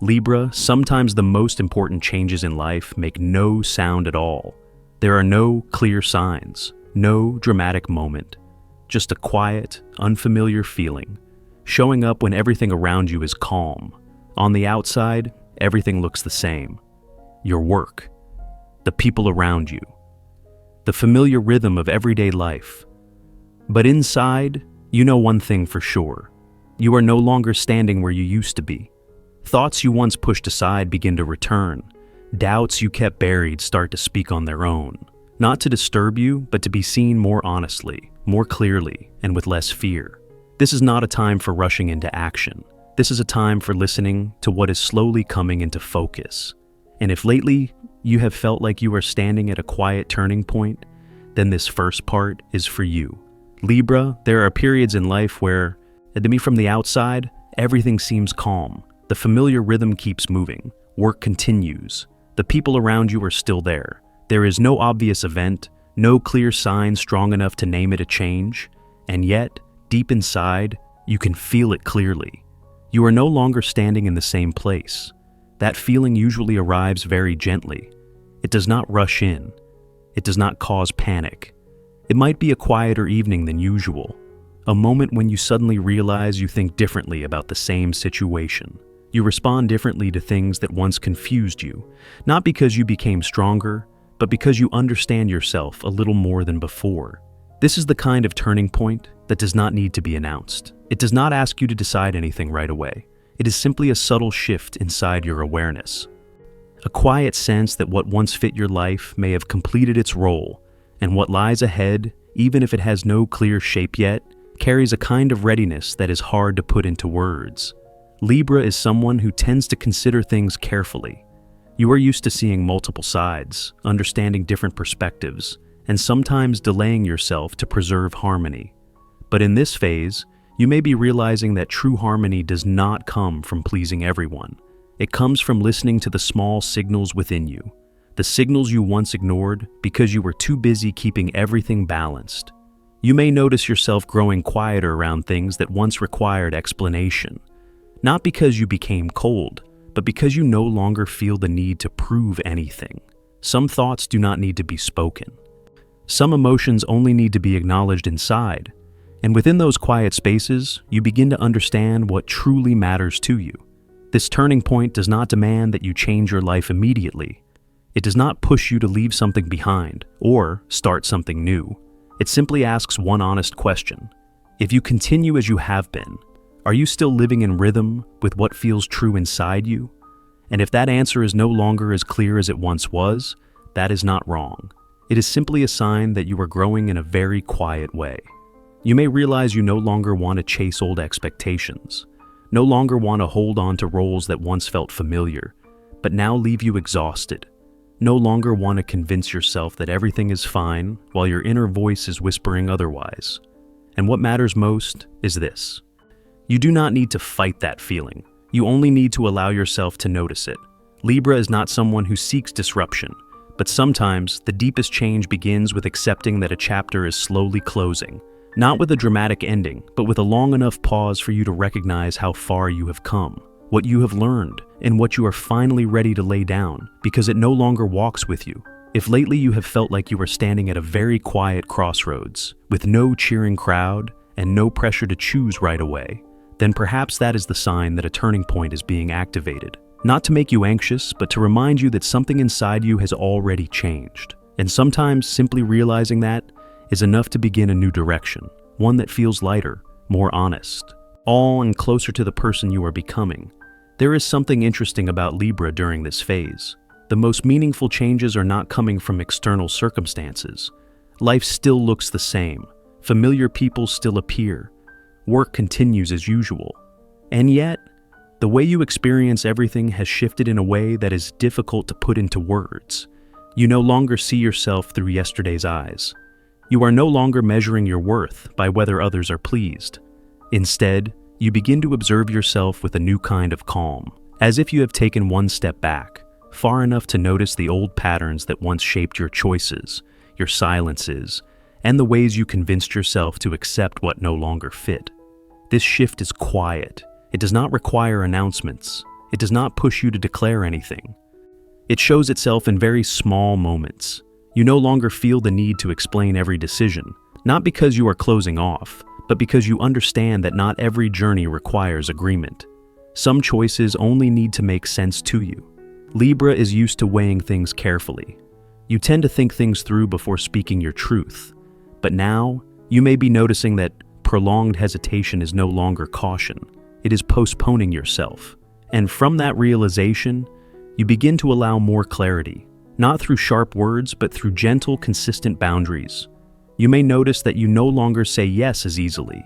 Libra, sometimes the most important changes in life make no sound at all. There are no clear signs, no dramatic moment, just a quiet, unfamiliar feeling, showing up when everything around you is calm. On the outside, everything looks the same. Your work, the people around you, the familiar rhythm of everyday life. But inside, you know one thing for sure. You are no longer standing where you used to be. Thoughts you once pushed aside begin to return. Doubts you kept buried start to speak on their own. Not to disturb you, but to be seen more honestly, more clearly, and with less fear. This is not a time for rushing into action. This is a time for listening to what is slowly coming into focus. And if lately you have felt like you are standing at a quiet turning point, then this first part is for you. Libra, there are periods in life where, to me from the outside, everything seems calm. The familiar rhythm keeps moving. Work continues. The people around you are still there. There is no obvious event, no clear sign strong enough to name it a change. And yet, deep inside, you can feel it clearly. You are no longer standing in the same place. That feeling usually arrives very gently. It does not rush in. It does not cause panic. It might be a quieter evening than usual, a moment when you suddenly realize you think differently about the same situation. You respond differently to things that once confused you, not because you became stronger, but because you understand yourself a little more than before. This is the kind of turning point that does not need to be announced. It does not ask you to decide anything right away. It is simply a subtle shift inside your awareness. A quiet sense that what once fit your life may have completed its role, and what lies ahead, even if it has no clear shape yet, carries a kind of readiness that is hard to put into words. Libra is someone who tends to consider things carefully. You are used to seeing multiple sides, understanding different perspectives, and sometimes delaying yourself to preserve harmony. But in this phase, you may be realizing that true harmony does not come from pleasing everyone. It comes from listening to the small signals within you, the signals you once ignored because you were too busy keeping everything balanced. You may notice yourself growing quieter around things that once required explanation. Not because you became cold, but because you no longer feel the need to prove anything. Some thoughts do not need to be spoken. Some emotions only need to be acknowledged inside. And within those quiet spaces, you begin to understand what truly matters to you. This turning point does not demand that you change your life immediately. It does not push you to leave something behind or start something new. It simply asks one honest question. If you continue as you have been, are you still living in rhythm with what feels true inside you? And if that answer is no longer as clear as it once was, that is not wrong. It is simply a sign that you are growing in a very quiet way. You may realize you no longer want to chase old expectations, no longer want to hold on to roles that once felt familiar, but now leave you exhausted. No longer want to convince yourself that everything is fine while your inner voice is whispering otherwise. And what matters most is this. You do not need to fight that feeling. You only need to allow yourself to notice it. Libra is not someone who seeks disruption, but sometimes the deepest change begins with accepting that a chapter is slowly closing, not with a dramatic ending, but with a long enough pause for you to recognize how far you have come, what you have learned, and what you are finally ready to lay down, because it no longer walks with you. If lately you have felt like you are standing at a very quiet crossroads, with no cheering crowd and no pressure to choose right away, then perhaps that is the sign that a turning point is being activated. Not to make you anxious, but to remind you that something inside you has already changed. And sometimes simply realizing that is enough to begin a new direction, one that feels lighter, more honest, all and closer to the person you are becoming. There is something interesting about Libra during this phase. The most meaningful changes are not coming from external circumstances. Life still looks the same. Familiar people still appear. Work continues as usual. And yet, the way you experience everything has shifted in a way that is difficult to put into words. You no longer see yourself through yesterday's eyes. You are no longer measuring your worth by whether others are pleased. Instead, you begin to observe yourself with a new kind of calm, as if you have taken one step back, far enough to notice the old patterns that once shaped your choices, your silences, and the ways you convinced yourself to accept what no longer fit. This shift is quiet. It does not require announcements. It does not push you to declare anything. It shows itself in very small moments. You no longer feel the need to explain every decision, not because you are closing off, but because you understand that not every journey requires agreement. Some choices only need to make sense to you. Libra is used to weighing things carefully. You tend to think things through before speaking your truth. But now, you may be noticing that prolonged hesitation is no longer caution. It is postponing yourself. And from that realization, you begin to allow more clarity, not through sharp words, but through gentle, consistent boundaries. You may notice that you no longer say yes as easily.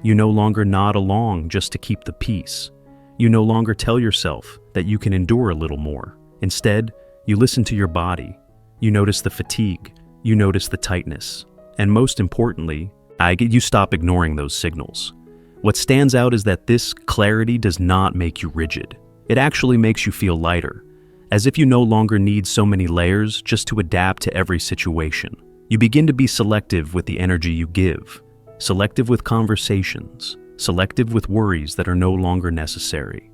You no longer nod along just to keep the peace. You no longer tell yourself that you can endure a little more. Instead, you listen to your body. You notice the fatigue. You notice the tightness. And most importantly, you stop ignoring those signals. What stands out is that this clarity does not make you rigid. It actually makes you feel lighter, as if you no longer need so many layers just to adapt to every situation. You begin to be selective with the energy you give, selective with conversations, selective with worries that are no longer necessary.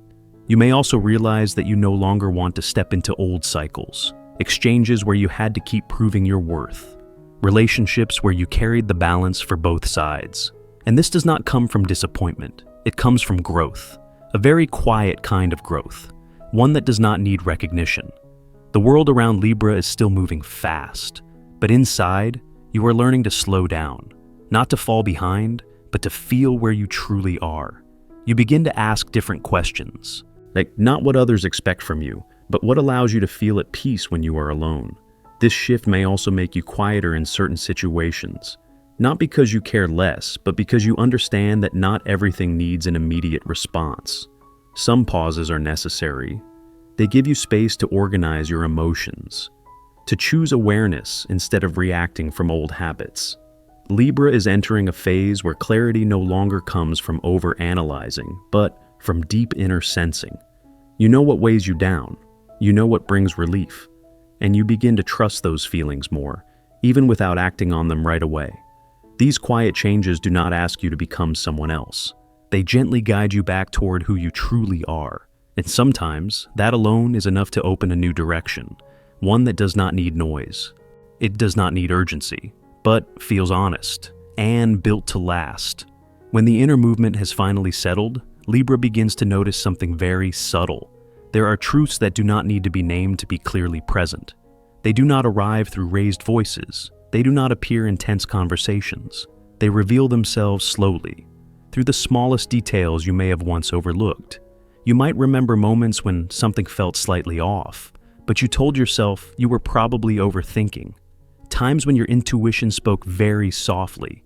You may also realize that you no longer want to step into old cycles, exchanges where you had to keep proving your worth, relationships where you carried the balance for both sides. And this does not come from disappointment. It comes from growth, a very quiet kind of growth, one that does not need recognition. The world around Libra is still moving fast, but inside, you are learning to slow down, not to fall behind, but to feel where you truly are. You begin to ask different questions, like not what others expect from you, but what allows you to feel at peace when you are alone. This shift may also make you quieter in certain situations, not because you care less, but because you understand that not everything needs an immediate response. Some pauses are necessary. They give you space to organize your emotions, to choose awareness instead of reacting from old habits. Libra is entering a phase where clarity no longer comes from over-analyzing, but from deep inner sensing. You know what weighs you down, you know what brings relief, and you begin to trust those feelings more, even without acting on them right away. These quiet changes do not ask you to become someone else. They gently guide you back toward who you truly are. And sometimes, that alone is enough to open a new direction, one that does not need noise. It does not need urgency, but feels honest and built to last. When the inner movement has finally settled, Libra begins to notice something very subtle. There are truths that do not need to be named to be clearly present. They do not arrive through raised voices. They do not appear in tense conversations. They reveal themselves slowly, through the smallest details you may have once overlooked. You might remember moments when something felt slightly off, but you told yourself you were probably overthinking. Times when your intuition spoke very softly,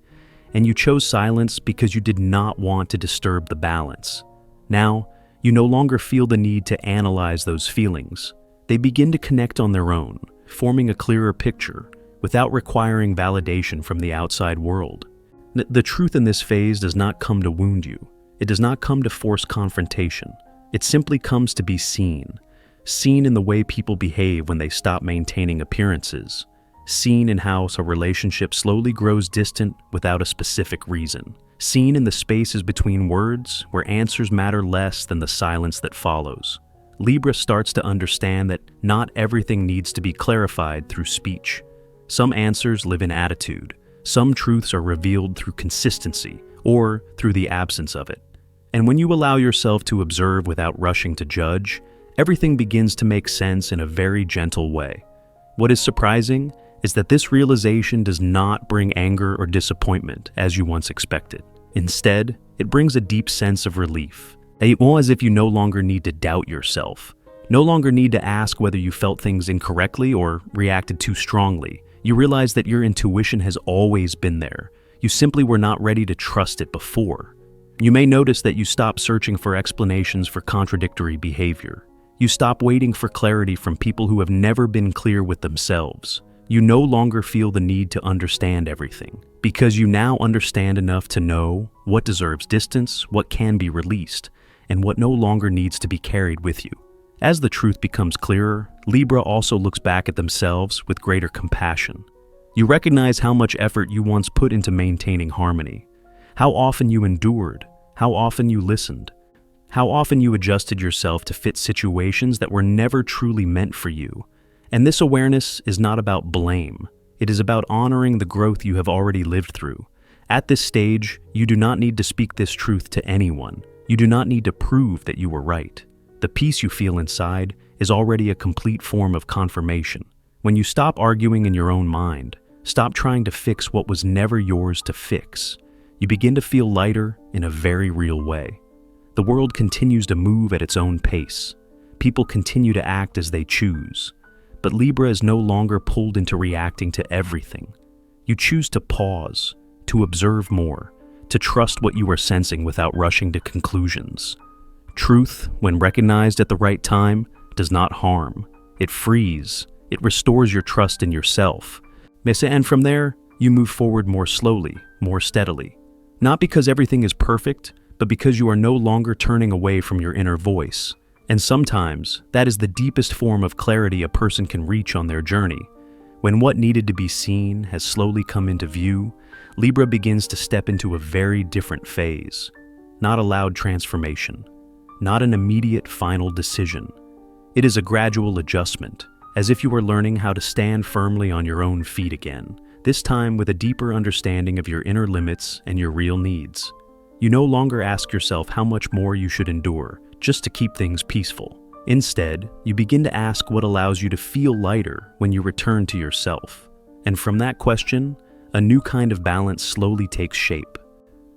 and you chose silence because you did not want to disturb the balance. Now, you no longer feel the need to analyze those feelings. They begin to connect on their own, forming a clearer picture, without requiring validation from the outside world. The truth in this phase does not come to wound you. It does not come to force confrontation. It simply comes to be seen. Seen in the way people behave when they stop maintaining appearances. Seen in how a relationship slowly grows distant without a specific reason. Seen in the spaces between words where answers matter less than the silence that follows. Libra starts to understand that not everything needs to be clarified through speech. Some answers live in attitude. Some truths are revealed through consistency or through the absence of it. And when you allow yourself to observe without rushing to judge, everything begins to make sense in a very gentle way. What is surprising is that this realization does not bring anger or disappointment as you once expected. Instead, it brings a deep sense of relief, as if you no longer need to doubt yourself, no longer need to ask whether you felt things incorrectly or reacted too strongly. You realize that your intuition has always been there. You simply were not ready to trust it before. You may notice that you stop searching for explanations for contradictory behavior. You stop waiting for clarity from people who have never been clear with themselves. You no longer feel the need to understand everything, because you now understand enough to know what deserves distance, what can be released, and what no longer needs to be carried with you. As the truth becomes clearer, Libra also looks back at themselves with greater compassion. You recognize how much effort you once put into maintaining harmony, how often you endured, how often you listened, how often you adjusted yourself to fit situations that were never truly meant for you. And this awareness is not about blame. It is about honoring the growth you have already lived through. At this stage, you do not need to speak this truth to anyone. You do not need to prove that you were right. The peace you feel inside is already a complete form of confirmation. When you stop arguing in your own mind, stop trying to fix what was never yours to fix, you begin to feel lighter in a very real way. The world continues to move at its own pace. People continue to act as they choose. But Libra is no longer pulled into reacting to everything. You choose to pause, to observe more, to trust what you are sensing without rushing to conclusions. Truth, when recognized at the right time, does not harm. It frees. It restores your trust in yourself. And from there, you move forward more slowly, more steadily. Not because everything is perfect, but because you are no longer turning away from your inner voice. And sometimes, that is the deepest form of clarity a person can reach on their journey. When what needed to be seen has slowly come into view, Libra begins to step into a very different phase. Not a loud transformation. Not an immediate final decision. It is a gradual adjustment, as if you were learning how to stand firmly on your own feet again, this time with a deeper understanding of your inner limits and your real needs. You no longer ask yourself how much more you should endure just to keep things peaceful. Instead, you begin to ask what allows you to feel lighter when you return to yourself. And from that question, a new kind of balance slowly takes shape.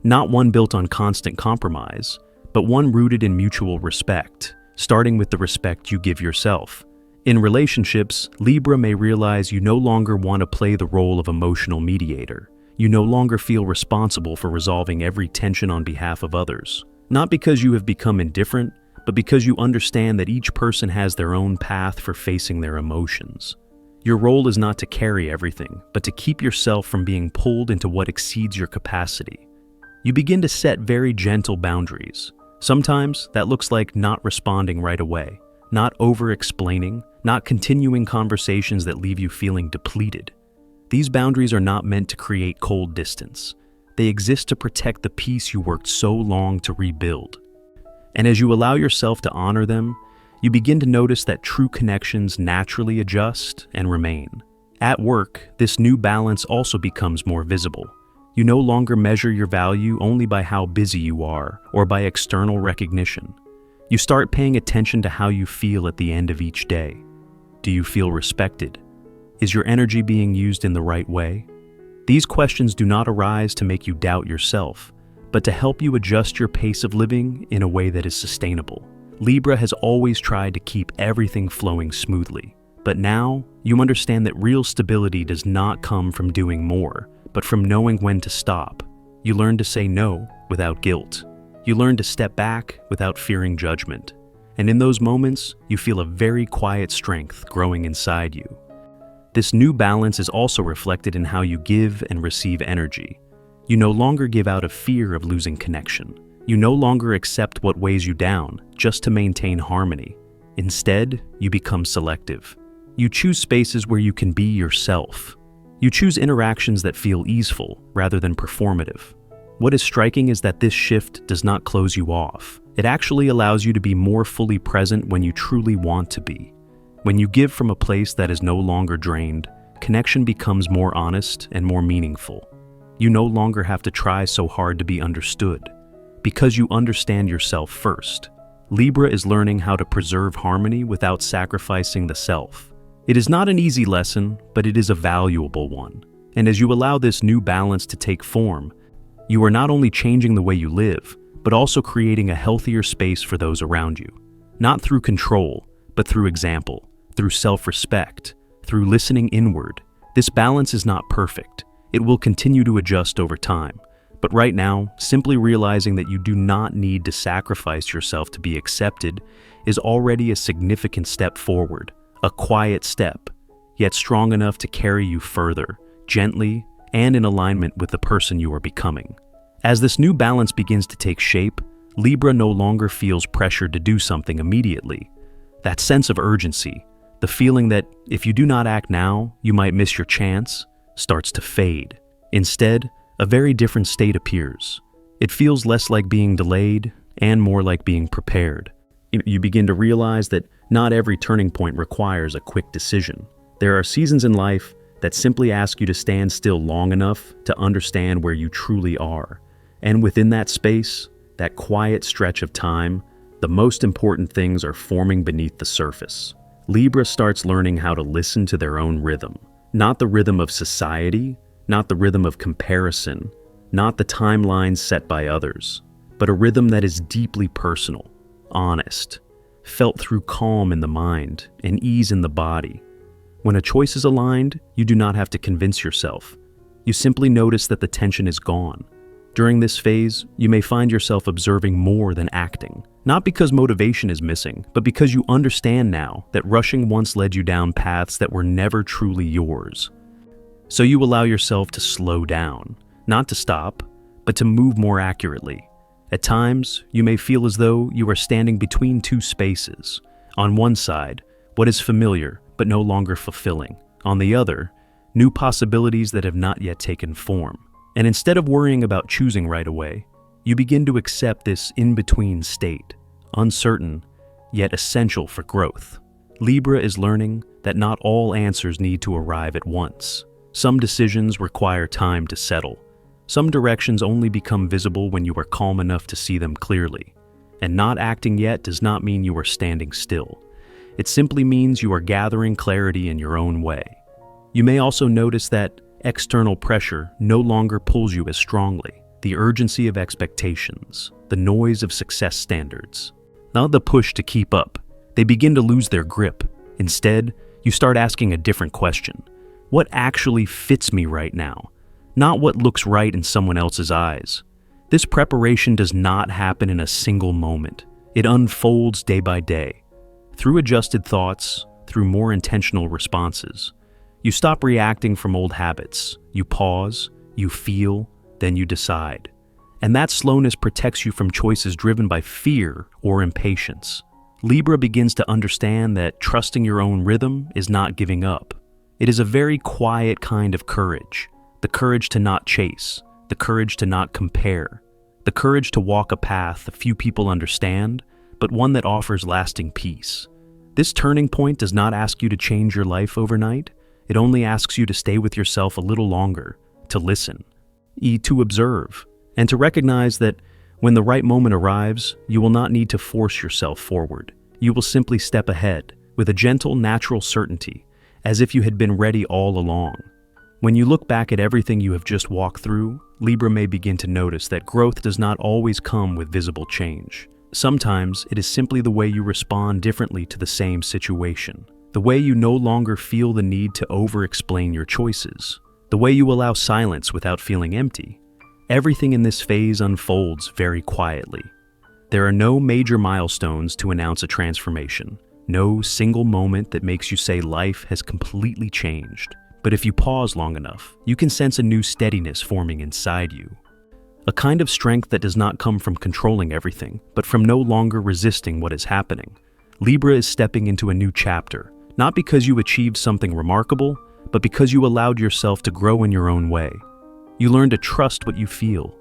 Not one built on constant compromise, but one rooted in mutual respect, starting with the respect you give yourself. In relationships, Libra may realize you no longer want to play the role of emotional mediator. You no longer feel responsible for resolving every tension on behalf of others. Not because you have become indifferent, but because you understand that each person has their own path for facing their emotions. Your role is not to carry everything, but to keep yourself from being pulled into what exceeds your capacity. You begin to set very gentle boundaries. Sometimes that looks like not responding right away, not over-explaining, not continuing conversations that leave you feeling depleted. These boundaries are not meant to create cold distance. They exist to protect the peace you worked so long to rebuild. And as you allow yourself to honor them, you begin to notice that true connections naturally adjust and remain. At work, this new balance also becomes more visible. You no longer measure your value only by how busy you are or by external recognition. You start paying attention to how you feel at the end of each day. Do you feel respected? Is your energy being used in the right way? These questions do not arise to make you doubt yourself, but to help you adjust your pace of living in a way that is sustainable. Libra has always tried to keep everything flowing smoothly, but now you understand that real stability does not come from doing more, but from knowing when to stop. You learn to say no without guilt. You learn to step back without fearing judgment. And in those moments, you feel a very quiet strength growing inside you. This new balance is also reflected in how you give and receive energy. You no longer give out of fear of losing connection. You no longer accept what weighs you down just to maintain harmony. Instead, you become selective. You choose spaces where you can be yourself. You choose interactions that feel easeful rather than performative. What is striking is that this shift does not close you off. It actually allows you to be more fully present when you truly want to be. When you give from a place that is no longer drained, connection becomes more honest and more meaningful. You no longer have to try so hard to be understood, because you understand yourself first. Libra is learning how to preserve harmony without sacrificing the self. It is not an easy lesson, but it is a valuable one. And as you allow this new balance to take form, you are not only changing the way you live, but also creating a healthier space for those around you. Not through control, but through example, through self-respect, through listening inward. This balance is not perfect. It will continue to adjust over time. But right now, simply realizing that you do not need to sacrifice yourself to be accepted is already a significant step forward, a quiet step, yet strong enough to carry you further, gently, and in alignment with the person you are becoming. As this new balance begins to take shape, Libra no longer feels pressured to do something immediately. That sense of urgency, the feeling that if you do not act now, you might miss your chance, starts to fade. Instead, a very different state appears. It feels less like being delayed, and more like being prepared. You begin to realize that not every turning point requires a quick decision. There are seasons in life that simply ask you to stand still long enough to understand where you truly are. And within that space, that quiet stretch of time, the most important things are forming beneath the surface. Libra starts learning how to listen to their own rhythm. Not the rhythm of society, not the rhythm of comparison, not the timelines set by others, but a rhythm that is deeply personal, honest, felt through calm in the mind and ease in the body. When a choice is aligned, you do not have to convince yourself. You simply notice that the tension is gone. During this phase, you may find yourself observing more than acting, not because motivation is missing, but because you understand now that rushing once led you down paths that were never truly yours. So you allow yourself to slow down, not to stop, but to move more accurately. At times, you may feel as though you are standing between two spaces. On one side, what is familiar but no longer fulfilling. On the other, new possibilities that have not yet taken form. And instead of worrying about choosing right away, you begin to accept this in-between state, uncertain, yet essential for growth. Libra is learning that not all answers need to arrive at once. Some decisions require time to settle. Some directions only become visible when you are calm enough to see them clearly. And not acting yet does not mean you are standing still. It simply means you are gathering clarity in your own way. You may also notice that external pressure no longer pulls you as strongly. The urgency of expectations, the noise of success standards, not the push to keep up. They begin to lose their grip. Instead, you start asking a different question. What actually fits me right now? Not what looks right in someone else's eyes. This preparation does not happen in a single moment. It unfolds day by day. Through adjusted thoughts, through more intentional responses. You stop reacting from old habits. You pause, you feel, then you decide. And that slowness protects you from choices driven by fear or impatience. Libra begins to understand that trusting your own rhythm is not giving up. It is a very quiet kind of courage. The courage to not chase, the courage to not compare, the courage to walk a path a few people understand, but one that offers lasting peace. This turning point does not ask you to change your life overnight. It only asks you to stay with yourself a little longer, to listen, to observe, and to recognize that when the right moment arrives, you will not need to force yourself forward. You will simply step ahead with a gentle, natural certainty, as if you had been ready all along. When you look back at everything you have just walked through, Libra may begin to notice that growth does not always come with visible change. Sometimes it is simply the way you respond differently to the same situation, the way you no longer feel the need to over-explain your choices, the way you allow silence without feeling empty. Everything in this phase unfolds very quietly. There are no major milestones to announce a transformation, no single moment that makes you say life has completely changed. But if you pause long enough, you can sense a new steadiness forming inside you. A kind of strength that does not come from controlling everything, but from no longer resisting what is happening. Libra is stepping into a new chapter, not because you achieved something remarkable, but because you allowed yourself to grow in your own way. You learn to trust what you feel.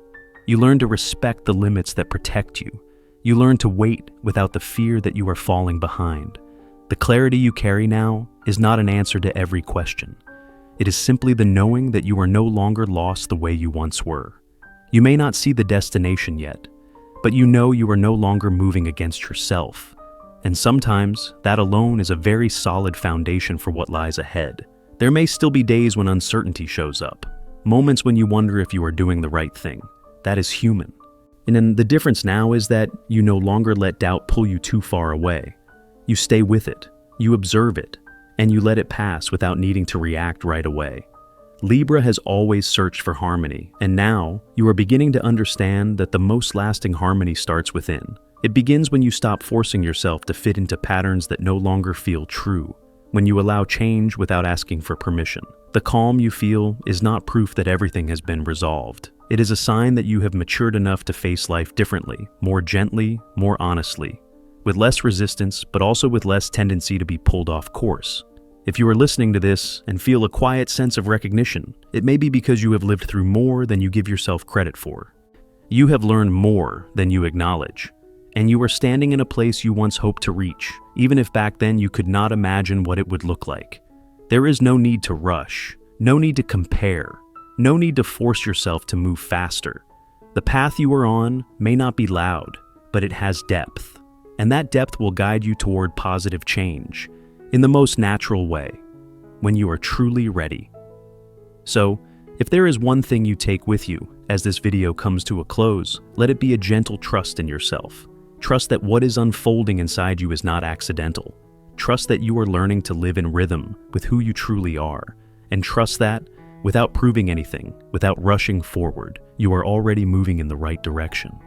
You learn to respect the limits that protect you. You learn to wait without the fear that you are falling behind. The clarity you carry now is not an answer to every question. It is simply the knowing that you are no longer lost the way you once were. You may not see the destination yet, but you know you are no longer moving against yourself. And sometimes, that alone is a very solid foundation for what lies ahead. There may still be days when uncertainty shows up, moments when you wonder if you are doing the right thing. That is human. And then the difference now is that you no longer let doubt pull you too far away. You stay with it, you observe it, and you let it pass without needing to react right away. Libra has always searched for harmony, and now you are beginning to understand that the most lasting harmony starts within. It begins when you stop forcing yourself to fit into patterns that no longer feel true, when you allow change without asking for permission. The calm you feel is not proof that everything has been resolved. It is a sign that you have matured enough to face life differently, more gently, more honestly, with less resistance, but also with less tendency to be pulled off course. If you are listening to this and feel a quiet sense of recognition, it may be because you have lived through more than you give yourself credit for. You have learned more than you acknowledge. And you are standing in a place you once hoped to reach, even if back then you could not imagine what it would look like. There is no need to rush, no need to compare, no need to force yourself to move faster. The path you are on may not be loud, but it has depth. And that depth will guide you toward positive change, in the most natural way, when you are truly ready. So, if there is one thing you take with you as this video comes to a close, let it be a gentle trust in yourself. Trust that what is unfolding inside you is not accidental. Trust that you are learning to live in rhythm with who you truly are. And trust that, without proving anything, without rushing forward, you are already moving in the right direction.